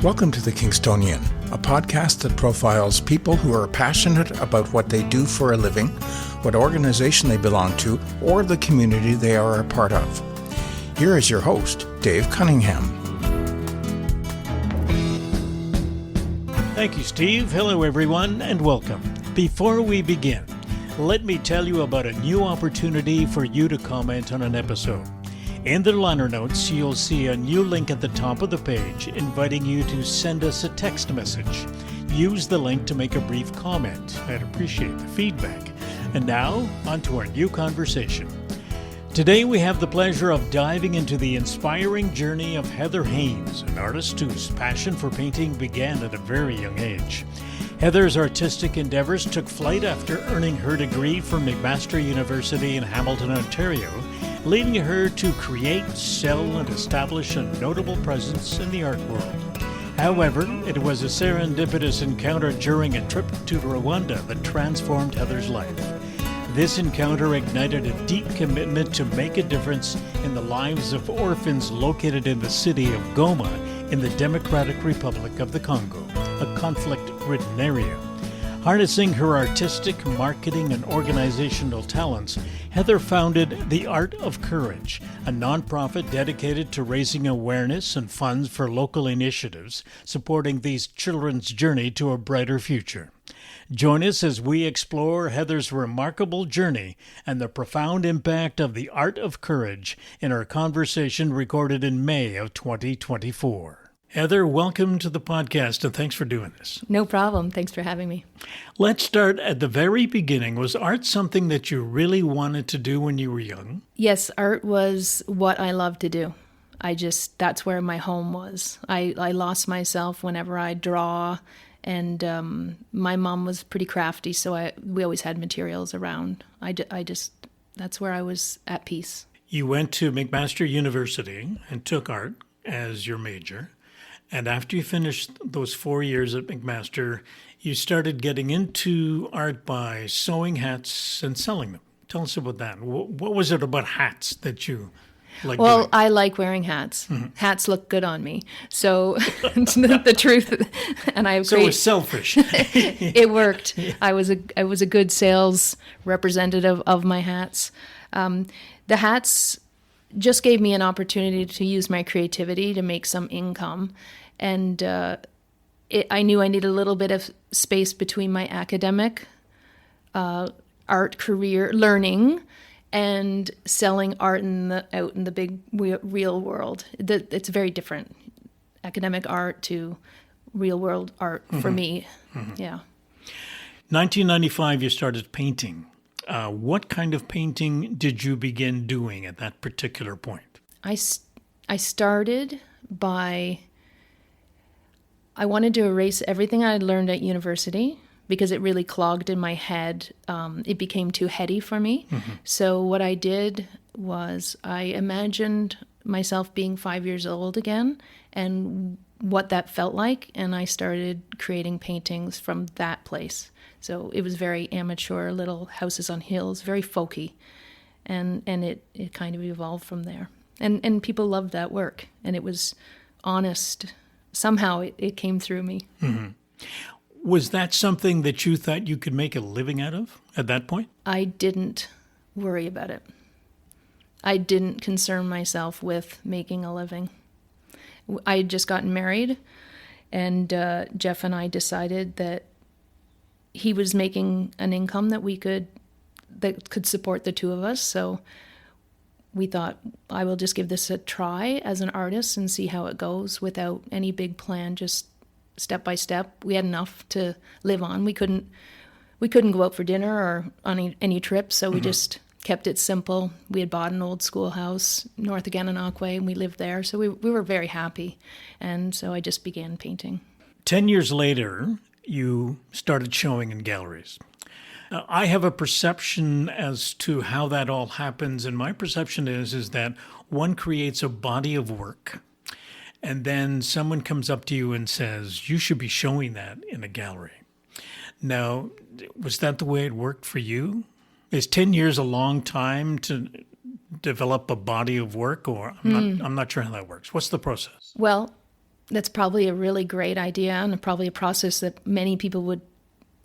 Welcome to The Kingstonian, a podcast that profiles people who are passionate about what they do for a living, what organization they belong to, or the community they are a part of. Here is your host, Dave Cunningham. Thank you, Steve. Hello, everyone, and welcome. Before we begin, let me tell you about a new opportunity for you to comment on an episode. In the liner notes, you'll see a new link at the top of the page inviting you to send us a text message. Use the link to make a brief comment. I'd appreciate the feedback. And now, on to our new conversation. Today we have the pleasure of diving into the inspiring journey of Heather Haynes, an artist whose passion for painting began at a very young age. Heather's artistic endeavors took flight after earning her degree from McMaster University in Hamilton, Ontario, leading her to create, sell, and establish a notable presence in the art world. However, it was a serendipitous encounter during a trip to Rwanda that transformed Heather's life. This encounter ignited a deep commitment to make a difference in the lives of orphans located in the city of Goma in the Democratic Republic of the Congo, a conflict-ridden area. Harnessing her artistic, marketing, and organizational talents, Heather founded The Art of Courage, a nonprofit dedicated to raising awareness and funds for local initiatives, supporting these children's journey to a brighter future. Join us as we explore Heather's remarkable journey and the profound impact of The Art of Courage in our conversation recorded in May of 2024. Heather, welcome to the podcast, and thanks for doing this. No problem. Thanks for having me. Let's start at the very beginning. Was art something that you really wanted to do when you were young? Yes, art was what I loved to do. That's where my home was. I lost myself whenever I draw, and my mom was pretty crafty, so we always had materials around. That's where I was at peace. You went to McMaster University and took art as your major. And after you finished those 4 years at McMaster, you started getting into art by sewing hats and selling them. Tell us about that. What was it about hats that you like doing? Well, I like wearing hats. Mm-hmm. Hats look good on me. So the truth, and I have So it was selfish. It worked. Yeah. I was a good sales representative of my hats. The hats just gave me an opportunity to use my creativity to make some income. And I knew I needed a little bit of space between my academic art career learning and selling art out in the big real world. It's very different, academic art to real world art for me. Mm-hmm. Yeah. 1995, you started painting. What kind of painting did you begin doing at that particular point? I started by, I wanted to erase everything I had learned at university because it really clogged in my head. It became too heady for me. Mm-hmm. So what I did was I imagined myself being 5 years old again and what that felt like, and I started creating paintings from that place. So it was very amateur, little houses on hills, very folky, and it kind of evolved from there. And people loved that work, and it was honest. Somehow it came through me. Mm-hmm. Was that something that you thought you could make a living out of at that point? I didn't worry about it. I didn't concern myself with making a living. I had just gotten married, and Jeff and I decided that he was making an income that could support the two of us. So we thought, I will just give this a try as an artist and see how it goes without any big plan, just step by step. We had enough to live on. We couldn't go out for dinner or on any trips, so we just kept it simple. We had bought an old schoolhouse north of Gananoque, and we lived there, so we were very happy. And so I just began painting. 10 years later, you started showing in galleries. I have a perception as to how that all happens, and my perception is that one creates a body of work, and then someone comes up to you and says, you should be showing that in a gallery. Now, was that the way it worked for you? Is 10 years a long time to develop a body of work, or I'm not sure how that works. What's the process? Well, That's probably a really great idea and probably a process that many people would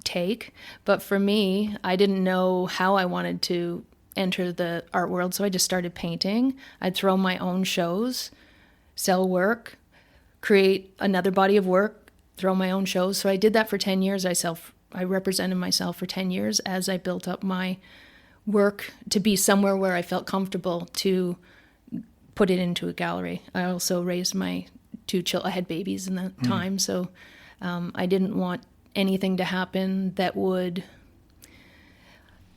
take. But for me, I didn't know how I wanted to enter the art world, so I just started painting. I'd throw my own shows, sell work, create another body of work, throw my own shows. So I did that for 10 years. I represented myself for 10 years as I built up my work to be somewhere where I felt comfortable to put it into a gallery. I also raised my 2 children. I had babies in that time, so I didn't want anything to happen that would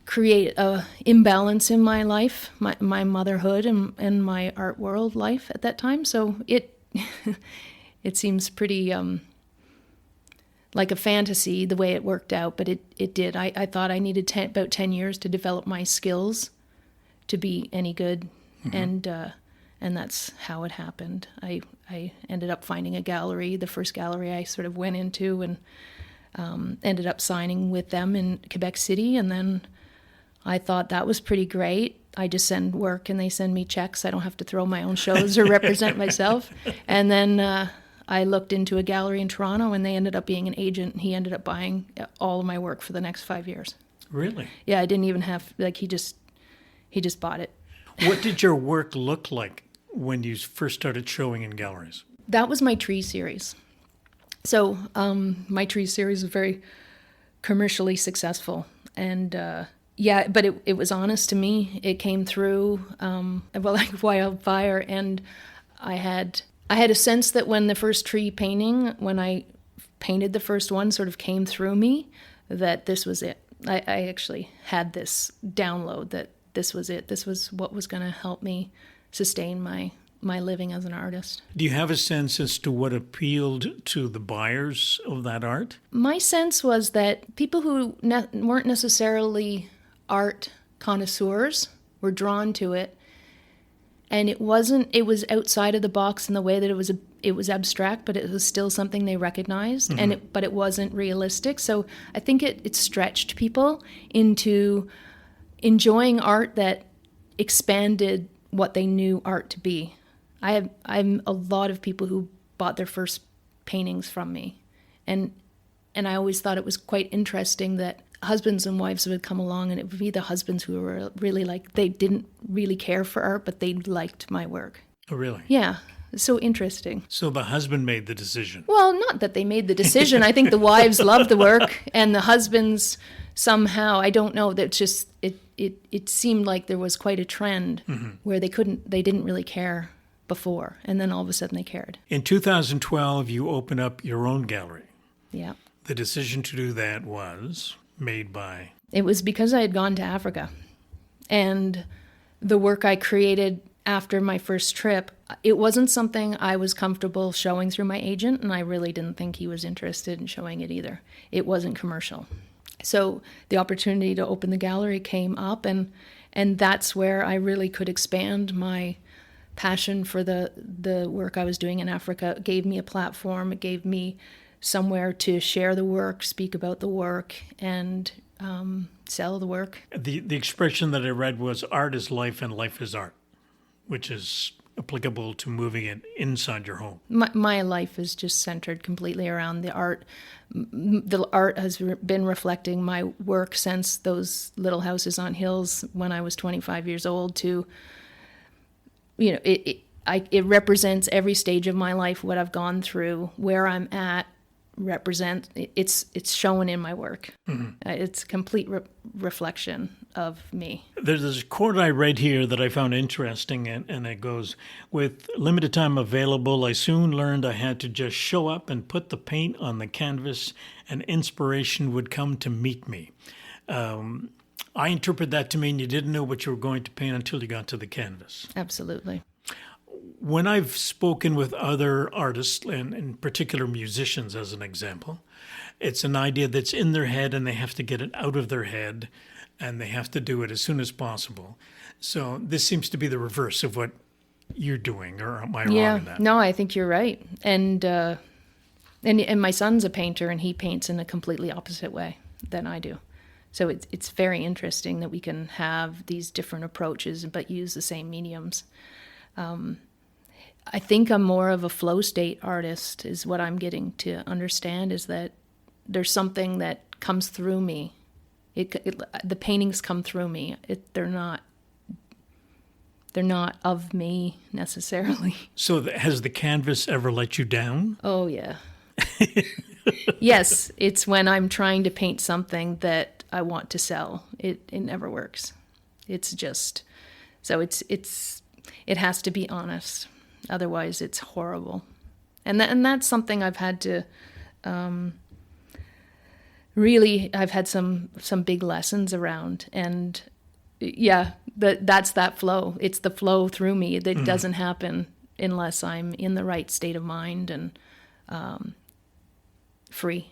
create a imbalance in my life, my motherhood and my art world life at that time. So it seems pretty like a fantasy the way it worked out, but it did. I thought I needed about 10 years to develop my skills to be any good, and that's how it happened. I ended up finding a gallery, the first gallery I sort of went into, and ended up signing with them in Quebec City, and then I thought that was pretty great. I just send work and they send me checks. I don't have to throw my own shows or represent myself. And then I looked into a gallery in Toronto, and they ended up being an agent. He ended up buying all of my work for the next 5 years. Really? Yeah, I didn't even have, he just bought it. What did your work look like when you first started showing in galleries? That was my tree series. So my tree series was very commercially successful, and but it was honest to me. It came through like wildfire, and I had a sense that when the first tree painting, when I painted the first one, sort of came through me, that this was it. I actually had this download that this was it. This was what was going to help me sustain my living as an artist. Do you have a sense as to what appealed to the buyers of that art? My sense was that people who weren't necessarily art connoisseurs were drawn to it, and it was outside of the box in the way that it was abstract, but it was still something they recognized, but it wasn't realistic. So I think it stretched people into enjoying art that expanded what they knew art to be. I'm a lot of people who bought their first paintings from me, and I always thought it was quite interesting that husbands and wives would come along, and it would be the husbands who were really they didn't really care for art, but they liked my work. Oh, really? Yeah, so interesting. So the husband made the decision. Well, not that they made the decision. I think the wives loved the work, and the husbands somehow, I don't know, that just it seemed like there was quite a trend where they didn't really care before, and then all of a sudden they cared. In 2012, you opened up your own gallery. Yeah. The decision to do that was made by? It was because I had gone to Africa, and the work I created after my first trip, it wasn't something I was comfortable showing through my agent, and I really didn't think he was interested in showing it either. It wasn't commercial. So the opportunity to open the gallery came up, and that's where I really could expand my passion for the work I was doing in Africa. It gave me a platform. It gave me somewhere to share the work, speak about the work, and sell the work. The expression that I read was art is life and life is art, which is applicable to moving it inside your home. My life is just centered completely around the art. The art has been reflecting my work since those little houses on hills when I was 25 years old to, it represents every stage of my life, what I've gone through, where I'm at, it's shown in my work. It's a complete reflection of me. There's a quote I read here that I found interesting, and it goes, with limited time available, I soon learned I had to just show up and put the paint on the canvas, and inspiration would come to meet me. I interpret that to mean you didn't know what you were going to paint until you got to the canvas. Absolutely. When I've spoken with other artists, and in particular musicians as an example, it's an idea that's in their head and they have to get it out of their head and they have to do it as soon as possible. So this seems to be the reverse of what you're doing, or am I wrong in that? No, I think you're right. And my son's a painter, and he paints in a completely opposite way than I do. So it's very interesting that we can have these different approaches but use the same mediums. I think I'm more of a flow state artist, is what I'm getting to understand, is that there's something that comes through me. The paintings come through me. They're not of me necessarily. So has the canvas ever let you down? Oh, yeah. Yes, it's when I'm trying to paint something that I want to sell. It never works. It's just, so it has to be honest. Otherwise, it's horrible. And that's something I've had to, really, I've had some big lessons around. And yeah, that's that flow. It's the flow through me that doesn't happen unless I'm in the right state of mind and free.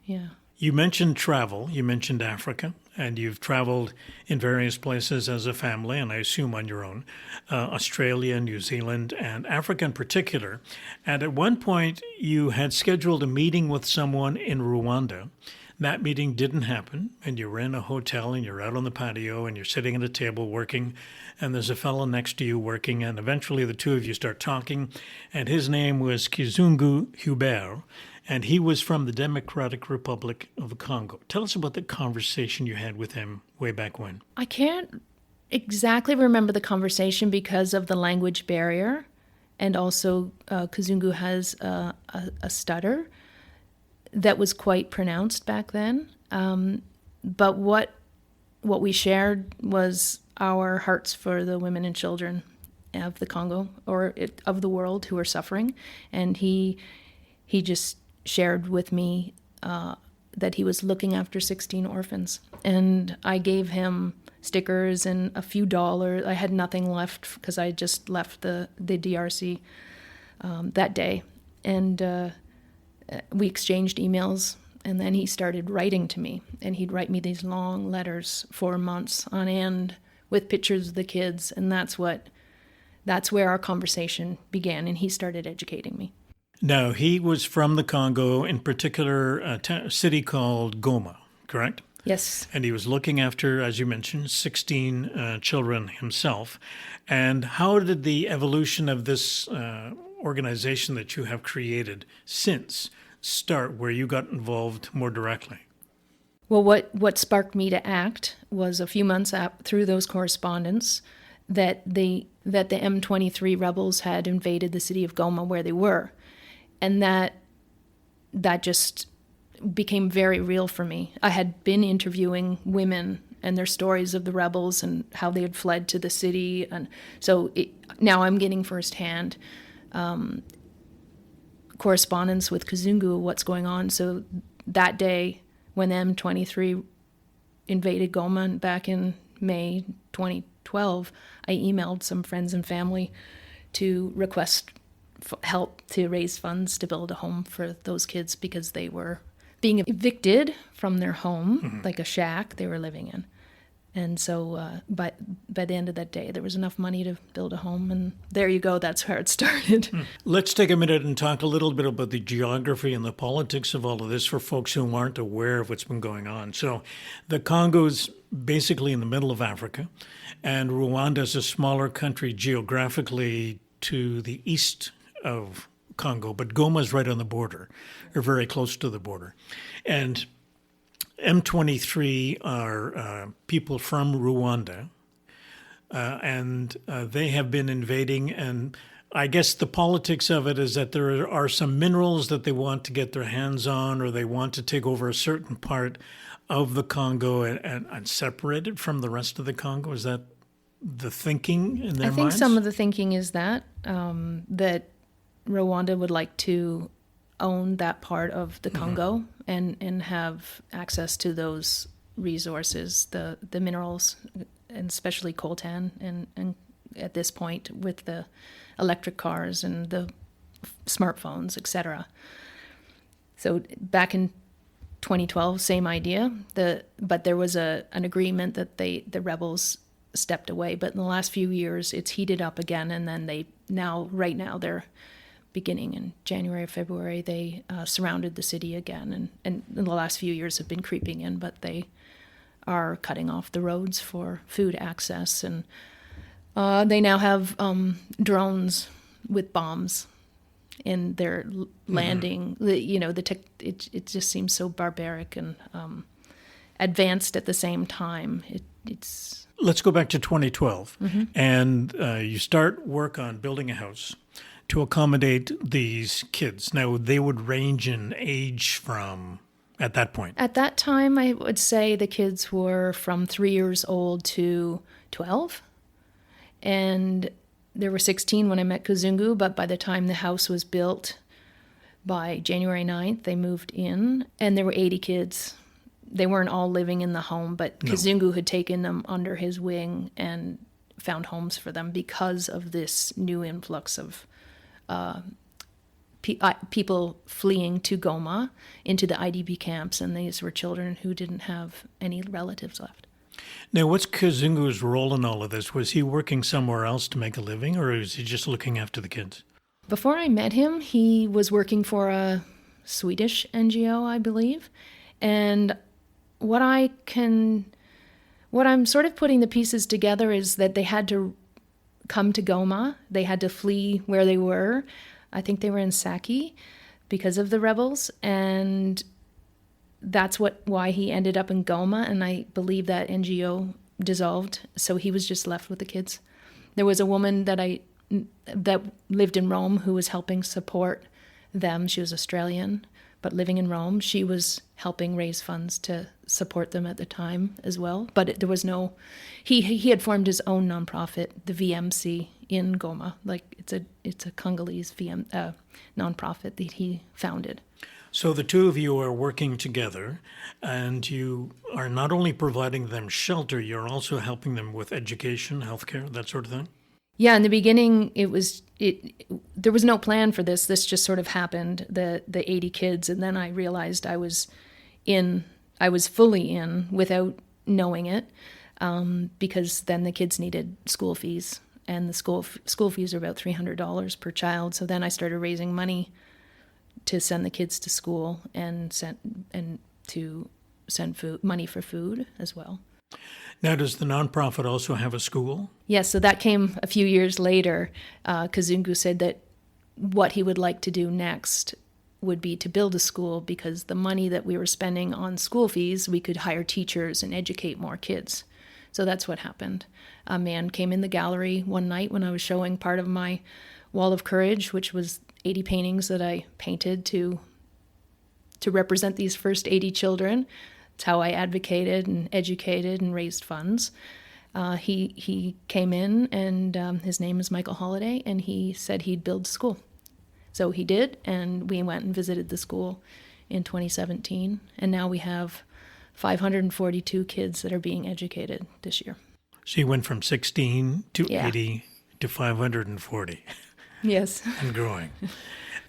Yeah. You mentioned travel. You mentioned Africa, and you've traveled in various places as a family, and I assume on your own, Australia, New Zealand, and Africa in particular. And at one point, you had scheduled a meeting with someone in Rwanda. That meeting didn't happen, and you were in a hotel, and you're out on the patio, and you're sitting at a table working, and there's a fellow next to you working, and eventually the two of you start talking, and his name was Kizungu Hubert, and he was from the Democratic Republic of the Congo. Tell us about the conversation you had with him way back when. I can't exactly remember the conversation because of the language barrier, and also Kizungu has a stutter that was quite pronounced back then. But what we shared was our hearts for the women and children of the Congo, of the world, who are suffering. And he just shared with me that he was looking after 16 orphans. And I gave him stickers and a few dollars. I had nothing left because I just left the DRC that day. And we exchanged emails, and then he started writing to me, and he'd write me these long letters for months on end with pictures of the kids, and that's where our conversation began, and he started educating me. Now, he was from the Congo, in particular a city called Goma, correct? Yes. And he was looking after, as you mentioned, 16 children himself. And how did the evolution of this organization that you have created since start, where you got involved more directly? Well, what sparked me to act was a few months through those correspondence that the M23 rebels had invaded the city of Goma where they were. And that just became very real for me. I had been interviewing women and their stories of the rebels and how they had fled to the city. And so now I'm getting firsthand correspondence with Kizungu of what's going on. So that day when M23 invaded Goma back in May 2012, I emailed some friends and family to request help to raise funds to build a home for those kids because they were being evicted from their home, like a shack they were living in. And so by the end of that day, there was enough money to build a home. And there you go. That's where it started. Let's take a minute and talk a little bit about the geography and the politics of all of this for folks who aren't aware of what's been going on. So the Congo's basically in the middle of Africa, and Rwanda is a smaller country geographically to the east of Congo, but Goma is right on the border, or very close to the border. And M23 are people from Rwanda, and they have been invading, and I guess the politics of it is that there are some minerals that they want to get their hands on, or they want to take over a certain part of the Congo and separate it from the rest of the Congo. Is that the thinking in their minds? I think some of the thinking is that Rwanda would like to own that part of the Congo and have access to those resources, the minerals, and especially coltan, and at this point with the electric cars and the smartphones, etc. So back in 2012, same idea. But there was an agreement that the rebels stepped away. But in the last few years, it's heated up again, and then right now they're beginning in January or February, they surrounded the city again, and in the last few years have been creeping in, but they are cutting off the roads for food access, and they now have drones with bombs in their landing. It just seems so barbaric and advanced at the same time. It's Let's go back to 2012, and you start work on building a house to accommodate these kids. Now, they would range in age from, at that point? At that time, I would say the kids were from 3 years old to 12. And there were 16 when I met Kazungu, but by the time the house was built, by January 9th, they moved in, and there were 80 kids. They weren't all living in the home, but Kazungu had taken them under his wing and found homes for them because of this new influx of people fleeing to Goma into the IDP camps, and these were children who didn't have any relatives left. Now, what's Kazungu's role in all of this? Was he working somewhere else to make a living, or was he just looking after the kids? Before I met him, he was working for a Swedish NGO, I believe. And what I'm sort of putting the pieces together is that they had to come to Goma. They had to flee where they were. I think they were in Saki because of the rebels. And that's why he ended up in Goma. And I believe that NGO dissolved. So he was just left with the kids. There was a woman that lived in Rome who was helping support them. She was Australian, but living in Rome. She was helping raise funds to support them at the time as well. But there was no, he had formed his own nonprofit, the VMC in Goma. Like it's a Congolese nonprofit that he founded. So the two of you are working together, and you are not only providing them shelter, you're also helping them with education, healthcare, that sort of thing? Yeah, in the beginning, there was no plan for this. This just sort of happened, the 80 kids, and then I realized I was fully in without knowing it, because then the kids needed school fees, and the school fees are about $300 per child. So then I started raising money to send the kids to school and to send money for food as well. Now, does the nonprofit also have a school? Yes, so that came a few years later. Kazungu said that what he would like to do next would be to build a school, because the money that we were spending on school fees, we could hire teachers and educate more kids. So that's what happened. A man came in the gallery one night when I was showing part of my Wall of Courage, which was 80 paintings that I painted to represent these first 80 children. It's how I advocated and educated and raised funds. He came in, and his name is Michael Holliday, and he said he'd build a school. So he did, and we went and visited the school in 2017, and now we have 542 kids that are being educated this year. So you went from 16 to 80 to 540. Yes. And growing.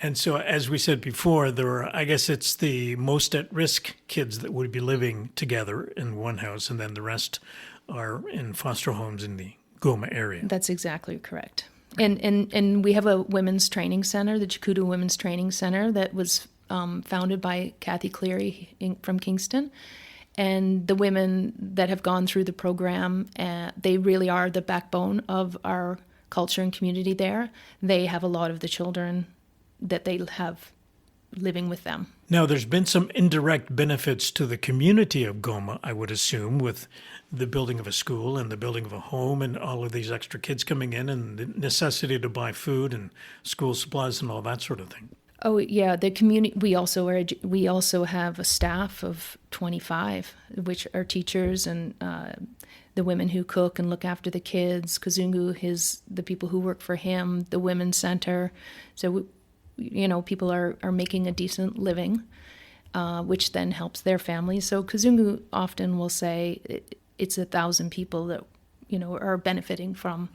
And so, as we said before, I guess it's the most at-risk kids that would be living together in one house, and then the rest are in foster homes in the Goma area. That's exactly correct. And we have a women's training center, the Chikudu Women's Training Center, that was founded by Kathy Cleary from Kingston. And the women that have gone through the program, they really are the backbone of our culture and community there. They have a lot of the children that they have living with them. Now, there's been some indirect benefits to the community of Goma, I would assume, with the building of a school and the building of a home and all of these extra kids coming in and the necessity to buy food and school supplies and all that sort of thing. Oh yeah, the community. We also have a staff of 25, which are teachers and the women who cook and look after the kids. Kazungu, the people who work for him, the women's center. So people are making a decent living, which then helps their families. So Kazungu often will say it's 1,000 people that are benefiting from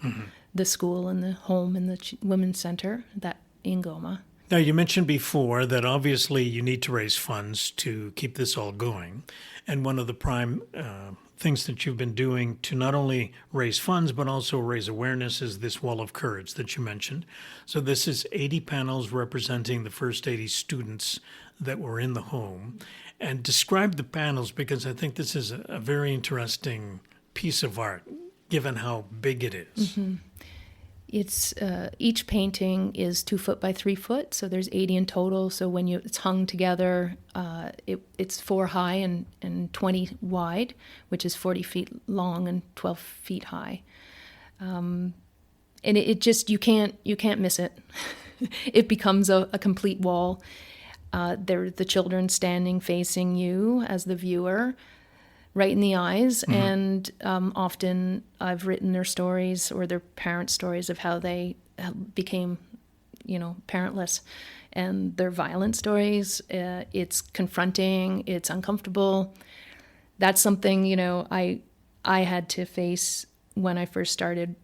the school and the home and the women's center that in Goma. Now, you mentioned before that obviously you need to raise funds to keep this all going. And one of the prime things that you've been doing to not only raise funds, but also raise awareness is this Wall of Courage that you mentioned. So this is 80 panels representing the first 80 students that were in the home. And describe the panels, because I think this is a very interesting piece of art, given how big it is. Mm-hmm. It's each painting is 2 foot by 3 foot, so there's 80 in total. So when it's hung together, it's 4 high and 20 wide, which is 40 feet long and 12 feet high. And it just you can't miss it. It becomes a complete wall. There, the children standing facing you as the viewer, right in the eyes, and often I've written their stories or their parents' stories of how they became, parentless, and their violent stories. It's confronting, it's uncomfortable. That's something, I had to face when I first started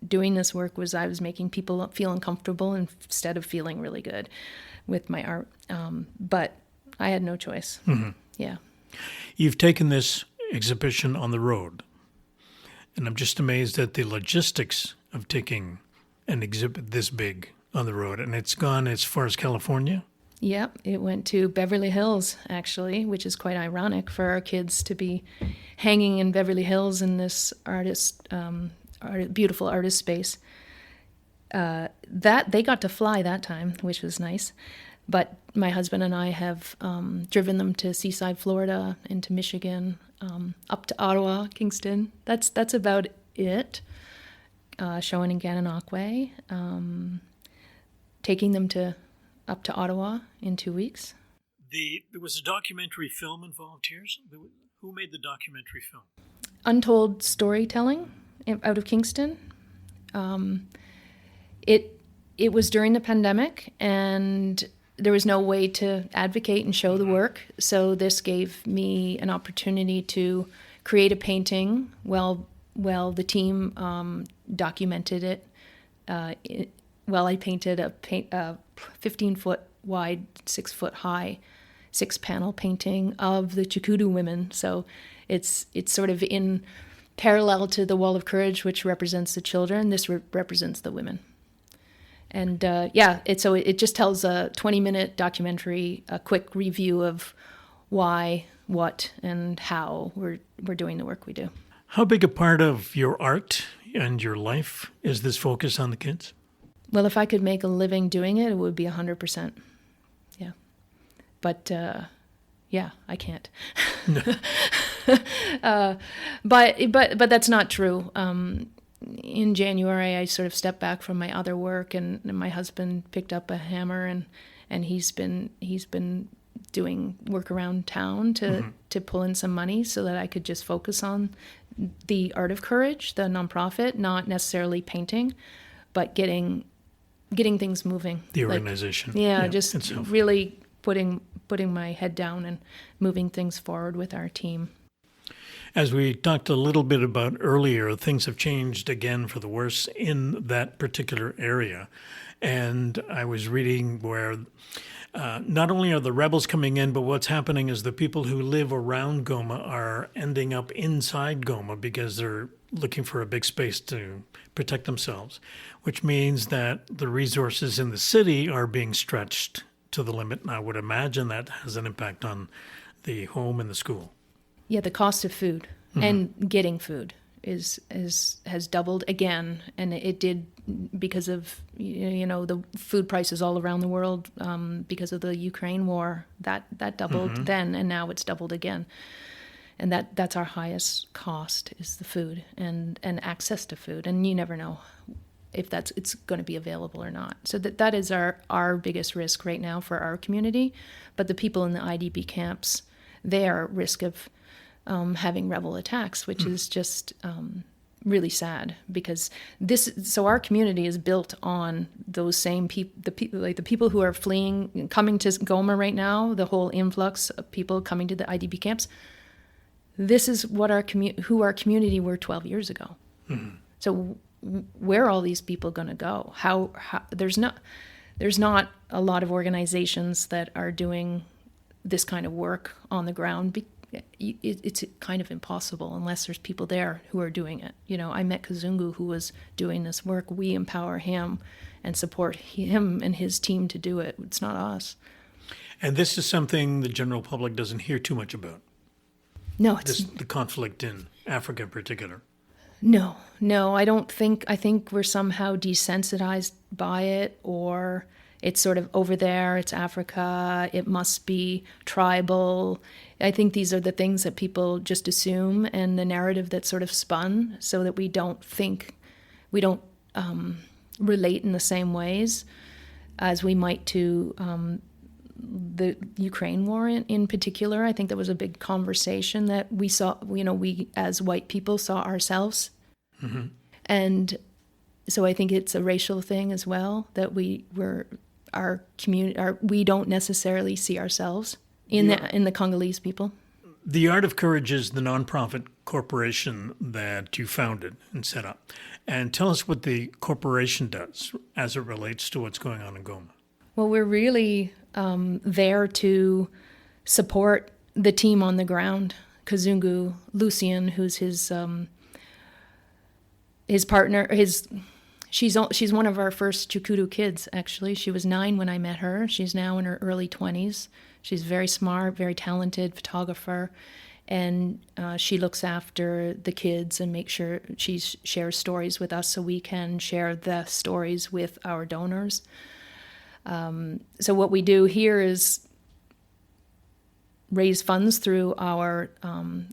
doing this work. Was I was making people feel uncomfortable instead of feeling really good with my art. But I had no choice. Yeah. You've taken this exhibition on the road, and I'm just amazed at the logistics of taking an exhibit this big on the road. And it's gone as far as California? Yep, it went to Beverly Hills, actually, which is quite ironic for our kids to be hanging in Beverly Hills in this beautiful artist space. That they got to fly that time, which was nice. But my husband and I have driven them to Seaside, Florida, into Michigan, up to Ottawa, Kingston. That's about it. Showing in Gananoque, taking them up to Ottawa in 2 weeks. There was a documentary film involved here. Who made the documentary film? Untold Storytelling out of Kingston. It was during the pandemic, and there was no way to advocate and show the work, so this gave me an opportunity to create a painting while the team documented it. I painted a 15-foot wide, 6-foot high, 6-panel painting of the Chikudu women. So it's sort of in parallel to the Wall of Courage, which represents the children. This represents the women. And it just tells a 20-minute documentary, a quick review of why, what, and how we're doing the work we do. How big a part of your art and your life is this focus on the kids? Well, if I could make a living doing it, it would be 100%. Yeah. But, I can't. No. But that's not true. In January, I sort of stepped back from my other work, and my husband picked up a hammer, and he's been doing work around town to pull in some money so that I could just focus on the Art of Courage, the nonprofit, not necessarily painting, but getting things moving. The organization. Just itself. Really putting my head down and moving things forward with our team. As we talked a little bit about earlier, things have changed again for the worse in that particular area. And I was reading where not only are the rebels coming in, but what's happening is the people who live around Goma are ending up inside Goma because they're looking for a big space to protect themselves, which means that the resources in the city are being stretched to the limit. And I would imagine that has an impact on the home and the school. Yeah, the cost of food and getting food has doubled again, and it did because of the food prices all around the world because of the Ukraine war. That doubled then, and now it's doubled again, and that's our highest cost is the food and access to food, and you never know if it's going to be available or not. So that is our biggest risk right now for our community, but the people in the IDP camps, they are at risk of having rebel attacks, which is just really sad because our community is built on those same people, the people who are fleeing, coming to Goma right now, the whole influx of people coming to the IDP camps. This is what who our community were 12 years ago. So where are all these people going to go? How there's not a lot of organizations that are doing this kind of work on the ground. It's kind of impossible unless there's people there who are doing it. I met Kazungu, who was doing this work. We empower him and support him and his team to do it. It's not us. And this is something the general public doesn't hear too much about. No, it's the conflict in Africa in particular. No, I don't think, I think we're somehow desensitized by it, or it's sort of over there, it's Africa, it must be tribal. I think these are the things that people just assume, and the narrative that's sort of spun so that we don't relate in the same ways as we might to the Ukraine war in particular. I think that was a big conversation that we saw, we as white people saw ourselves. Mm-hmm. And so I think it's a racial thing as well, that we don't necessarily see ourselves in the Congolese people. The Art of Courage is the nonprofit corporation that you founded and set up. And tell us what the corporation does as it relates to what's going on in Goma. Well, we're really there to support the team on the ground. Kazungu, Lucien, who's his partner, she's one of our first Chukudu kids, actually. She was 9 when I met her. She's now in her early 20s. She's very smart, very talented photographer, and she looks after the kids and makes sure she shares stories with us so we can share the stories with our donors. So what we do here is raise funds through our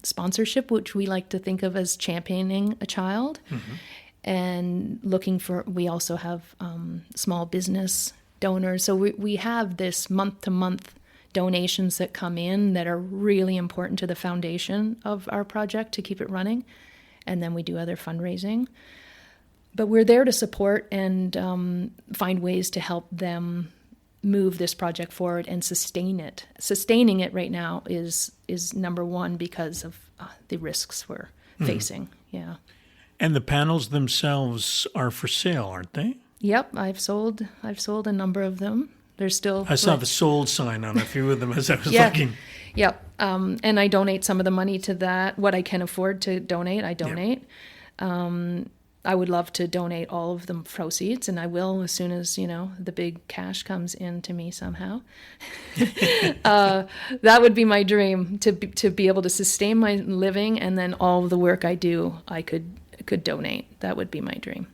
sponsorship, which we like to think of as championing a child. Mm-hmm. And we also have small business donors. So we have this month-to-month donations that come in that are really important to the foundation of our project to keep it running. And then we do other fundraising. But we're there to support and find ways to help them move this project forward and sustain it. Sustaining it right now is number one because of the risks we're facing. Yeah. And the panels themselves are for sale, aren't they? Yep, I've sold a number of them. There's still. I saw the sold sign on a few of them as I was looking. Yep, and I donate some of the money to that. What I can afford to donate, I donate. Yep. I would love to donate all of the proceeds, and I will as soon as the big cash comes in to me somehow. That would be my dream, to be able to sustain my living, and then all of the work I do, I could donate. That would be my dream.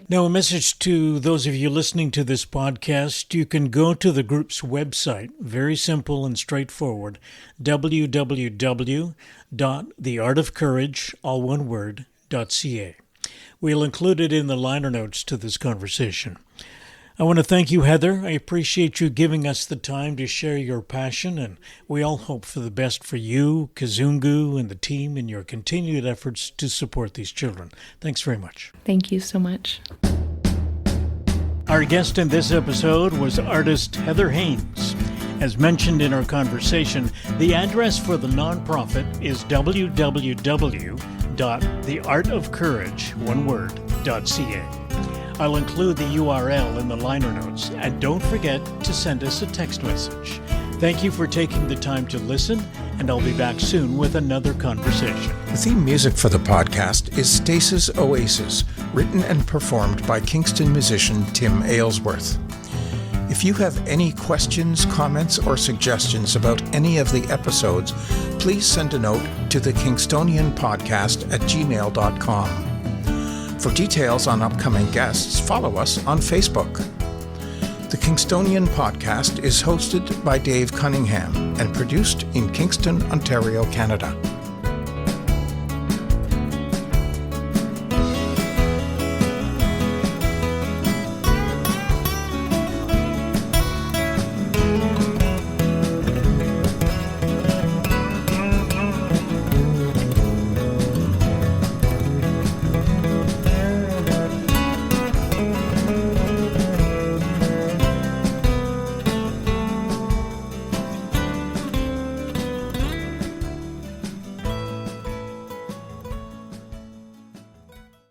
Now, a message to those of you listening to this podcast: you can go to the group's website, very simple and straightforward, www.theartofcourage, all one word, .ca. We'll include it in the liner notes to this conversation. I want to thank you, Heather. I appreciate you giving us the time to share your passion, and we all hope for the best for you, Kazungu, and the team in your continued efforts to support these children. Thanks very much. Thank you so much. Our guest in this episode was artist Heather Haynes. As mentioned in our conversation, the address for the nonprofit is www.theartofcourage.ca. I'll include the URL in the liner notes, and don't forget to send us a text message. Thank you for taking the time to listen, and I'll be back soon with another conversation. The theme music for the podcast is Stace's Oasis, written and performed by Kingston musician Tim Aylesworth. If you have any questions, comments, or suggestions about any of the episodes, please send a note to the kingstonianpodcast@gmail.com. For details on upcoming guests, follow us on Facebook. The Kingstonian Podcast is hosted by Dave Cunningham and produced in Kingston, Ontario, Canada.